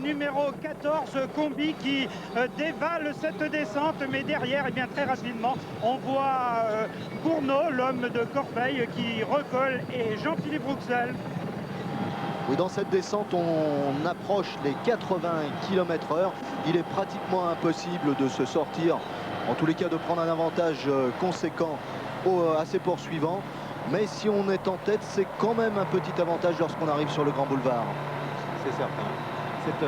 du numéro 14, Combi, qui dévale cette descente. Mais derrière, et bien très rapidement, on voit Bourneau, l'homme de Corbeil, qui recolle, et Jean-Philippe Rouxel. Oui, dans cette descente, on approche les 80 km/h. Il est pratiquement impossible de se sortir, en tous les cas de prendre un avantage conséquent à ses poursuivants. Mais si on est en tête, c'est quand même un petit avantage lorsqu'on arrive sur le Grand Boulevard. C'est certain.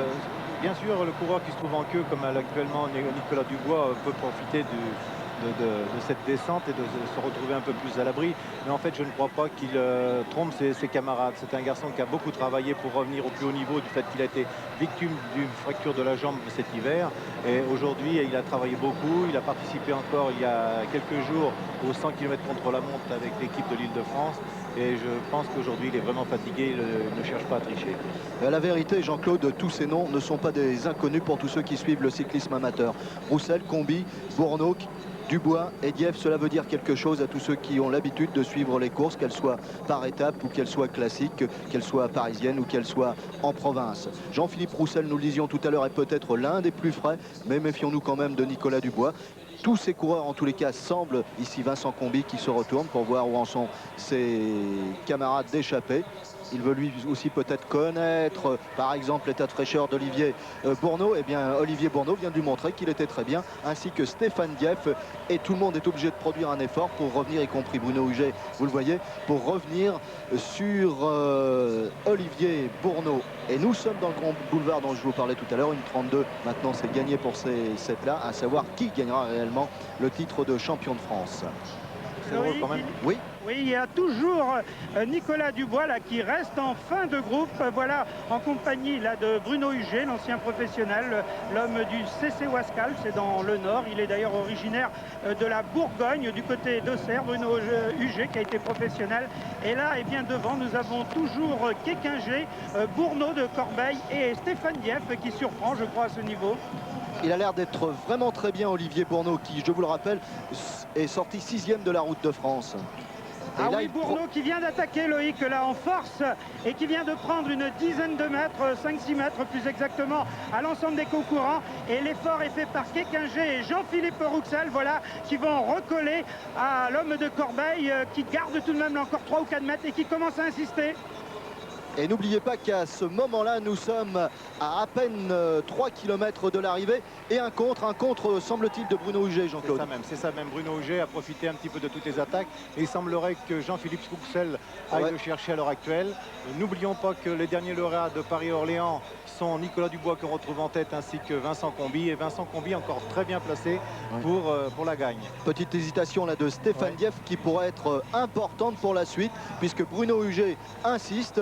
Bien sûr, le coureur qui se trouve en queue, comme actuellement Nicolas Dubois, peut profiter de cette descente et de se retrouver un peu plus à l'abri. Mais en fait, je ne crois pas qu'il trompe ses camarades. C'est un garçon qui a beaucoup travaillé pour revenir au plus haut niveau du fait qu'il a été victime d'une fracture de la jambe cet hiver. Et aujourd'hui, il a travaillé beaucoup. Il a participé encore il y a quelques jours aux 100 km contre la montre avec l'équipe de l'Île-de-France. Et je pense qu'aujourd'hui, il est vraiment fatigué. Il ne cherche pas à tricher. La vérité, Jean-Claude, tous ces noms ne sont pas des inconnus pour tous ceux qui suivent le cyclisme amateur. Roussel, Combi, Bourneau, Dubois et Dieff, cela veut dire quelque chose à tous ceux qui ont l'habitude de suivre les courses, qu'elles soient par étapes ou qu'elles soient classiques, qu'elles soient parisiennes ou qu'elles soient en province. Jean-Philippe Roussel, nous le disions tout à l'heure, est peut-être l'un des plus frais, mais méfions-nous quand même de Nicolas Dubois. Tous ces coureurs, en tous les cas, semblent, ici Vincent Combi qui se retourne pour voir où en sont ses camarades d'échappée. Il veut lui aussi peut-être connaître, par exemple, l'état de fraîcheur d'Olivier Bourneau. Eh bien, Olivier Bourneau vient de lui montrer qu'il était très bien, ainsi que Stéphane Dieff. Et tout le monde est obligé de produire un effort pour revenir, y compris Bruno Huget, vous le voyez, pour revenir sur Olivier Bourneau. Et nous sommes dans le Grand Boulevard dont je vous parlais tout à l'heure, une 32. Maintenant, c'est gagné pour ces 7-là, à savoir qui gagnera réellement le titre de champion de France. C'est drôle quand même. Oui. Oui, il y a toujours Nicolas Dubois là, qui reste en fin de groupe. Voilà, en compagnie là, de Bruno Huget, l'ancien professionnel, l'homme du CC Wascal, c'est dans le Nord. Il est d'ailleurs originaire de la Bourgogne, du côté d'Auxerre. Bruno Huget qui a été professionnel. Et là, et bien devant, nous avons toujours Kékinger, Bourneau de Corbeil et Stéphane Dieff qui surprend, je crois, à ce niveau. Il a l'air d'être vraiment très bien, Olivier Bourneau, qui, je vous le rappelle, est sorti 6e de la Route de France. Ah oui, Bourneau qui vient d'attaquer Loïc là en force et qui vient de prendre une dizaine de mètres, 5-6 mètres plus exactement, à l'ensemble des concurrents. Et l'effort est fait par Kékinger et Jean-Philippe Rouxel, voilà, qui vont recoller à l'homme de Corbeil qui garde tout de même encore 3 ou 4 mètres et qui commence à insister. Et n'oubliez pas qu'à ce moment-là, nous sommes à peine 3 km de l'arrivée. Et un contre, semble-t-il, de Bruno Huget, Jean-Claude. C'est ça même. Bruno Huget a profité un petit peu de toutes les attaques. Et il semblerait que Jean-Philippe Rouxel aille le chercher à l'heure actuelle. N'oublions pas que les derniers lauréats de Paris-Orléans sont Nicolas Dubois qu'on retrouve en tête, ainsi que Vincent Combi. Et Vincent Combi encore très bien placé pour la gagne. Petite hésitation là de Stéphane Dieff qui pourrait être importante pour la suite, puisque Bruno Huget insiste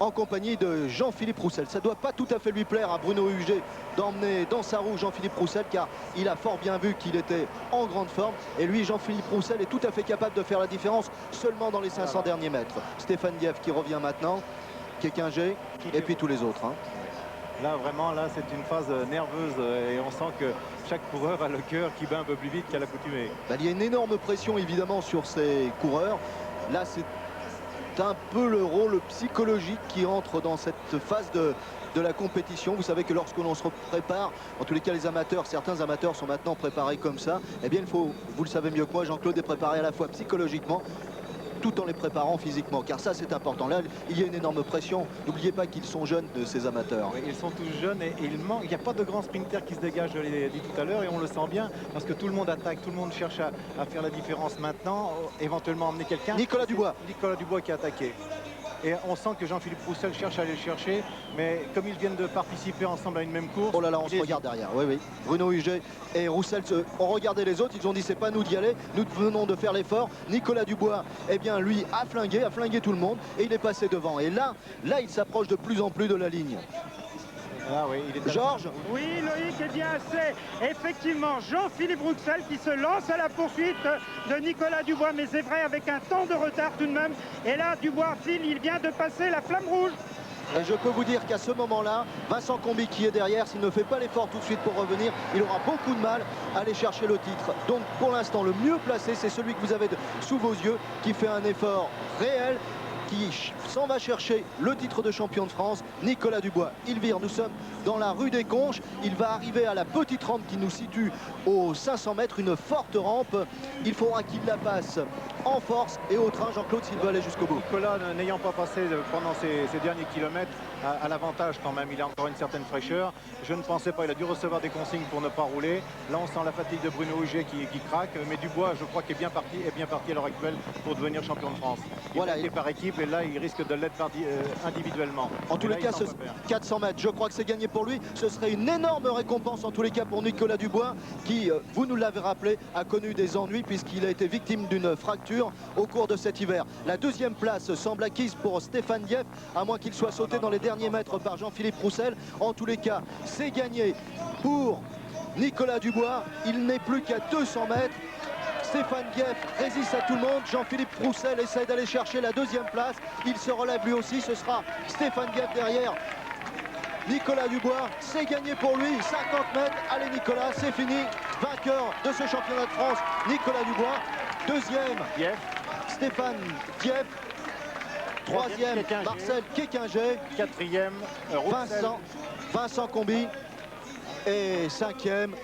en compagnie de Jean-Philippe Roussel. Ça ne doit pas tout à fait lui plaire à Bruno Huget d'emmener dans sa roue Jean-Philippe Roussel, car il a fort bien vu qu'il était en grande forme. Et lui, Jean-Philippe Roussel, est tout à fait capable de faire la différence seulement dans les 500 derniers mètres. Stéphane Dieff qui revient maintenant, Kékinger et puis tous les autres. Là, vraiment, là, c'est une phase nerveuse et on sent que chaque coureur a le cœur qui bat un peu plus vite qu'à l'accoutumée. Il y a une énorme pression, évidemment, sur ces coureurs. Là, c'est un peu le rôle psychologique qui entre dans cette phase de la compétition. Vous savez que lorsqu'on se prépare, en tous les cas les amateurs, certains amateurs sont maintenant préparés comme ça, eh bien il faut, vous le savez mieux que moi, Jean-Claude, est préparé à la fois psychologiquement tout en les préparant physiquement, car ça c'est important. Là, il y a une énorme pression. N'oubliez pas qu'ils sont jeunes, de ces amateurs. Oui, ils sont tous jeunes et il n'y a pas de grand sprinter qui se dégage, je l'ai dit tout à l'heure, et on le sent bien, parce que tout le monde attaque, tout le monde cherche à faire la différence maintenant, éventuellement emmener quelqu'un. Nicolas Dubois. Nicolas Dubois qui a attaqué. Et on sent que Jean-Philippe Roussel cherche à aller le chercher, mais comme ils viennent de participer ensemble à une même course... Oh là là, on se regarde derrière, oui, oui. Bruno Huget et Roussel ont regardé les autres, ils ont dit c'est pas nous d'y aller, nous venons de faire l'effort. Nicolas Dubois, eh bien lui a flingué tout le monde et il est passé devant. Et là il s'approche de plus en plus de la ligne. Ah oui, il est Georges. Oui, Loïc, eh bien c'est effectivement Jean-Philippe Rouxel qui se lance à la poursuite de Nicolas Dubois, mais c'est vrai avec un temps de retard tout de même. Et là, Dubois file, il vient de passer la flamme rouge. Et je peux vous dire qu'à ce moment-là, Vincent Combi qui est derrière, s'il ne fait pas l'effort tout de suite pour revenir, il aura beaucoup de mal à aller chercher le titre. Donc pour l'instant, le mieux placé, c'est celui que vous avez sous vos yeux, qui fait un effort réel, qui s'en va chercher le titre de champion de France, Nicolas Dubois. Il vire, nous sommes dans la rue des Conches. Il va arriver à la petite rampe qui nous situe aux 500 mètres, une forte rampe. Il faudra qu'il la passe en force et au train, Jean-Claude, s'il veut aller jusqu'au bout. Nicolas, n'ayant pas passé pendant ces derniers kilomètres à l'avantage quand même, il a encore une certaine fraîcheur. Je ne pensais pas, il a dû recevoir des consignes pour ne pas rouler. Là, on sent la fatigue de Bruno Huget qui craque, mais Dubois, je crois, qu'il est bien parti à l'heure actuelle pour devenir champion de France. Voilà, il est par équipe et là, il risque de l'être individuellement. En tous les cas, ce 400 mètres, je crois que c'est gagné pour lui. Ce serait une énorme récompense, en tous les cas, pour Nicolas Dubois, qui, vous nous l'avez rappelé, a connu des ennuis puisqu'il a été victime d'une fracture au cours de cet hiver. La deuxième place semble acquise pour Stéphane Dieff, à moins qu'il soit sauté dans les derniers mètres par Jean-Philippe Roussel. En tous les cas, c'est gagné pour Nicolas Dubois. Il n'est plus qu'à 200 mètres. Stéphane Dieff résiste à tout le monde. Jean-Philippe Roussel essaie d'aller chercher la deuxième place. Il se relève lui aussi. Ce sera Stéphane Dieff derrière Nicolas Dubois. C'est gagné pour lui. 50 mètres. Allez Nicolas, c'est fini. Vainqueur de ce championnat de France, Nicolas Dubois. Deuxième, Stéphane Dieff. Troisième, Marcel Kéquinger. Quatrième, Vincent Combi. Et cinquième,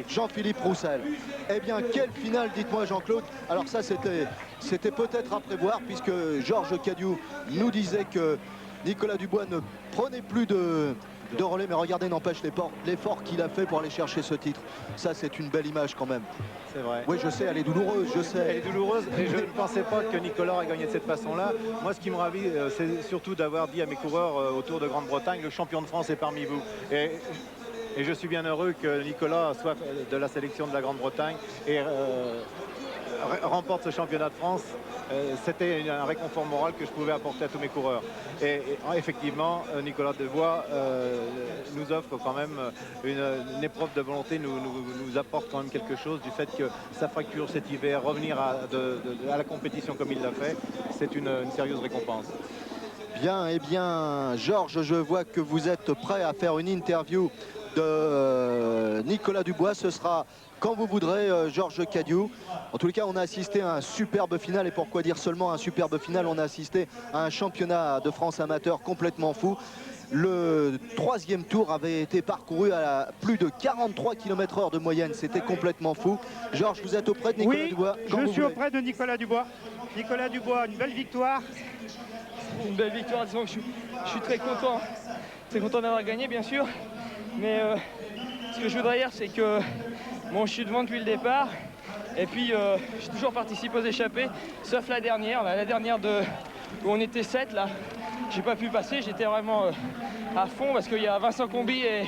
Jean-Philippe Roussel. Eh bien, quelle finale, dites-moi Jean-Claude. Alors ça, c'était peut-être à prévoir, puisque Georges Cadieux nous disait que Nicolas Dubois ne prenait plus de relais, mais regardez, n'empêche l'effort qu'il a fait pour aller chercher ce titre. Ça, c'est une belle image quand même. C'est vrai. Oui, je sais, elle est douloureuse, je sais. Elle est douloureuse et je ne pensais pas que Nicolas a gagné de cette façon-là. Moi, ce qui me ravit, c'est surtout d'avoir dit à mes coureurs autour de Grande-Bretagne, le champion de France est parmi vous. Et je suis bien heureux que Nicolas soit de la sélection de la Grande-Bretagne et remporte ce championnat de France. C'était un réconfort moral que je pouvais apporter à tous mes coureurs. Et effectivement, Nicolas Dubois nous offre quand même une épreuve de volonté, nous apporte quand même quelque chose du fait que sa fracture cet hiver, revenir à la compétition comme il l'a fait, c'est une sérieuse récompense. Bien, eh bien, Georges, je vois que vous êtes prêt à faire une interview de Nicolas Dubois. Ce sera quand vous voudrez, Georges Cadieux. En tous les cas, on a assisté à un superbe final. Et pourquoi dire seulement un superbe final? On a assisté à un championnat de France amateur complètement fou. Le troisième tour avait été parcouru à plus de 43 km/h de moyenne. C'était complètement fou. Georges, vous êtes auprès de Nicolas Dubois? Je suis auprès de Nicolas Dubois. Nicolas Dubois, une belle victoire. Une belle victoire, disons que je suis très content d'avoir gagné, bien sûr. Mais ce que je voudrais dire, c'est que bon, je suis devant depuis le départ. Et puis, j'ai toujours participé aux échappées, sauf la dernière où on était 7 là. J'ai pas pu passer, j'étais vraiment à fond parce qu'il y a Vincent Combi et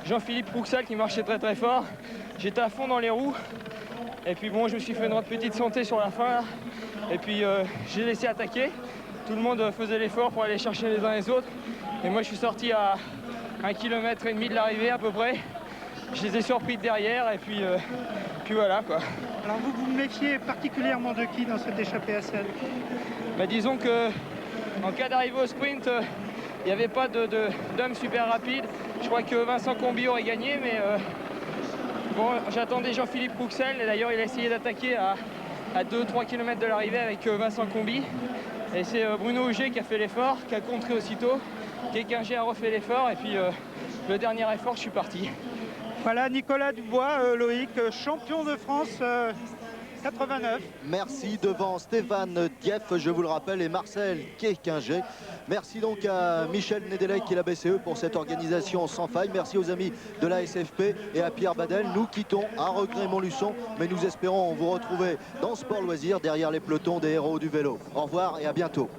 Jean-Philippe Roussel qui marchaient très très fort. J'étais à fond dans les roues. Et puis bon, je me suis fait une petite santé sur la fin là. Et puis j'ai laissé attaquer. Tout le monde faisait l'effort pour aller chercher les uns les autres. Et moi je suis sorti à 1,5 km de l'arrivée à peu près. Je les ai surpris de derrière et puis voilà quoi. Alors vous méfiez particulièrement de qui dans cette échappée à sel? Disons que en cas d'arrivée au sprint, il n'y avait pas d'homme super rapide. Je crois que Vincent Combi aurait gagné, mais bon, j'attendais Jean-Philippe Roussel et d'ailleurs il a essayé d'attaquer à 2-3 km de l'arrivée avec Vincent Combi. Et c'est Bruno Huget qui a fait l'effort, qui a contré aussitôt. Kéquinger a refait l'effort et puis le dernier effort, je suis parti. Voilà Nicolas Dubois, Loïc, champion de France 89. Merci devant Stéphane Dieff, je vous le rappelle, et Marcel Kéquinger. Merci donc à Michel Nedelec et la BCE pour cette organisation sans faille. Merci aux amis de la SFP et à Pierre Badel. Nous quittons à regret Montluçon, mais nous espérons vous retrouver dans Sport Loisirs derrière les pelotons des héros du vélo. Au revoir et à bientôt.